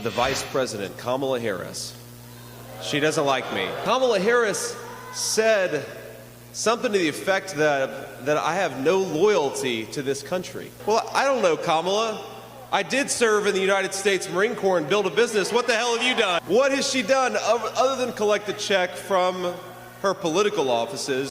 The Vice President, Kamala Harris. She doesn't like me. Kamala Harris said something to the effect that I have no loyalty to this country. Well, I don't know, Kamala. I did serve in the United States Marine Corps and build a business. What the hell have you done? What has she done other than collect a check from her political offices?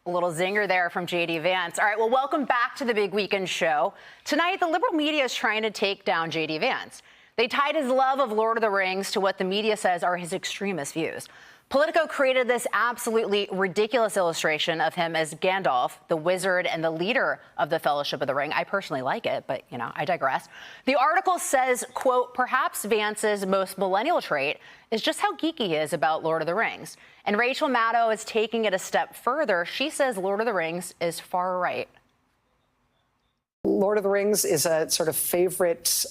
A little zinger there from JD Vance. All right, well, welcome back to the Big Weekend Show. Tonight, the liberal media is trying to take down JD Vance. They tied his love of Lord of the Rings to what the media says are his extremist views. Politico created this absolutely ridiculous illustration of him as Gandalf, the wizard and the leader of the Fellowship of the Ring. I personally like it, but, you know, I digress. The article says, quote, perhaps Vance's most millennial trait is just how geeky he is about Lord of the Rings. And Rachel Maddow is taking it a step further. She says Lord of the Rings is far right. Lord of the Rings is a sort of favorite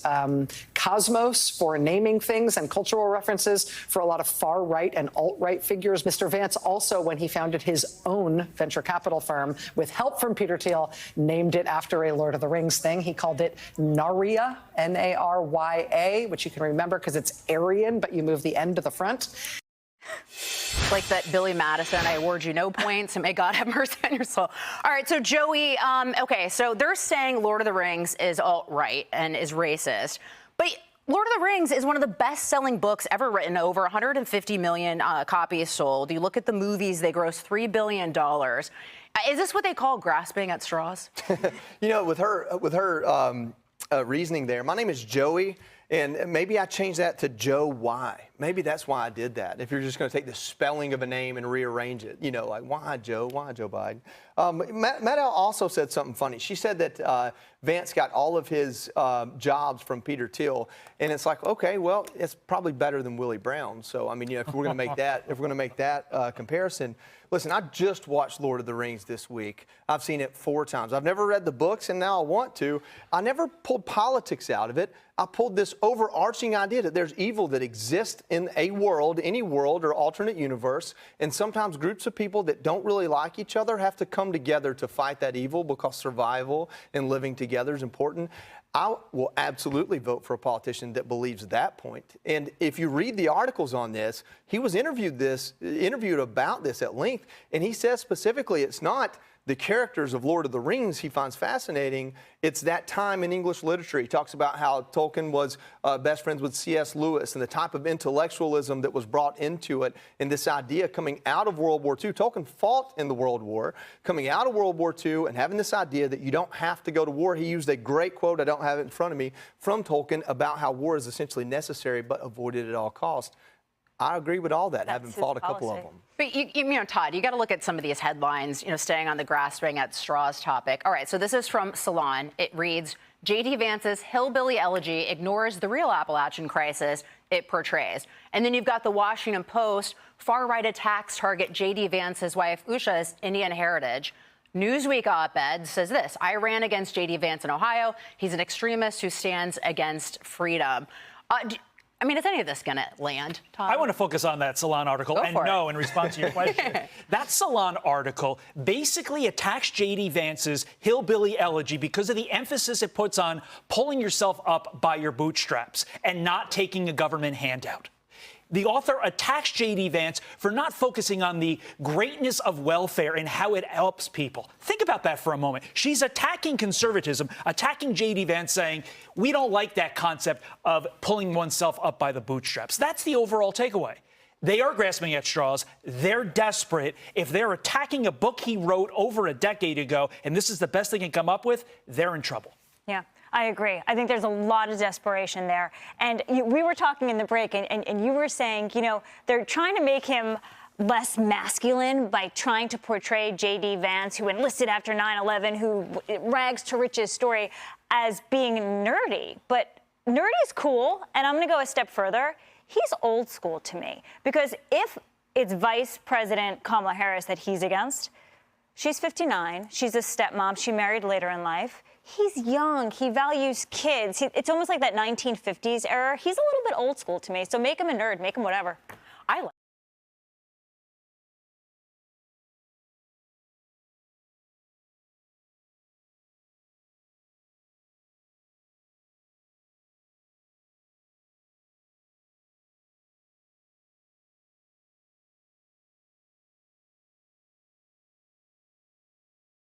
cosmos for naming things and cultural references for a lot of far-right and alt-right figures. Mr. Vance also, when he founded his own venture capital firm, with help from Peter Thiel, named it after a Lord of the Rings thing. He called it Narya, N-A-R-Y-A, which you can remember because it's Aryan, but you move the N to the front. Like that Billy Madison, I award you no points, and may God have mercy on your soul. All right, so Joey, okay, so they're saying Lord of the Rings is alt-right and is racist, but Lord of the Rings is one of the best-selling books ever written, over 150 million copies sold. You look at the movies, they gross $3 billion. Is this what they call grasping at straws? You know, with her reasoning there, my name is Joey, and maybe I changed that to Joe Y. Maybe that's why I did that. If you're just going to take the spelling of a name and rearrange it, you know, like why Joe Biden? Maddow also said something funny. She said that Vance got all of his jobs from Peter Thiel, and it's like, okay, well, it's probably better than Willie Brown. So I mean, you know, if we're going to make that, comparison. Listen, I just watched Lord of the Rings this week. I've seen it 4 times. I've never read the books, and now I want to. I never pulled politics out of it. I pulled this overarching idea that there's evil that exists in a world, any world or alternate universe, and sometimes groups of people that don't really like each other have to come together to fight that evil because survival and living together is important. I will absolutely vote for a politician that believes that point. And if you read the articles on this, he was interviewed about this at length, and he says specifically it's not the characters of Lord of the Rings he finds fascinating. It's that time in English literature. He talks about how Tolkien was best friends with C.S. Lewis and the type of intellectualism that was brought into it, and this idea coming out of World War II. Tolkien fought in the World War, coming out of World War II and having this idea that you don't have to go to war. He used a great quote, I don't have it in front of me, from Tolkien about how war is essentially necessary but avoided at all costs. I agree with all that, having fought a couple of them. But, you know, Todd, you got to look at some of these headlines, you know, staying on the grasping at straws topic. All right, so this is from Salon. It reads, JD Vance's hillbilly elegy ignores the real Appalachian crisis it portrays. And then you've got the Washington Post, far-right attacks target JD Vance's wife Usha's Indian heritage. Newsweek op-ed says this, I ran against JD Vance in Ohio. He's an extremist who stands against freedom. I mean, is any of this going to land, Todd? I want to focus on that Salon article. In response to your question, that Salon article basically attacks J.D. Vance's hillbilly elegy because of the emphasis it puts on pulling yourself up by your bootstraps and not taking a government handout. The author attacks J.D. Vance for not focusing on the greatness of welfare and how it helps people. Think about that for a moment. She's attacking conservatism, attacking J.D. Vance, saying, we don't like that concept of pulling oneself up by the bootstraps. That's the overall takeaway. They are grasping at straws. They're desperate. If they're attacking a book he wrote over a decade ago, and this is the best they can come up with, they're in trouble. Yeah. I agree. I think there's a lot of desperation there. And we were talking in the break, and you were saying, you know, they're trying to make him less masculine by trying to portray J.D. Vance, who enlisted after 9/11, who rags to riches story, as being nerdy. But nerdy is cool, and I'm going to go a step further. He's old school to me, because if it's Vice President Kamala Harris that he's against, she's 59. She's a stepmom. She married later in life. He's young. He values kids. It's almost like that 1950s era. He's a little bit old school to me. So make him a nerd. Make him whatever. I like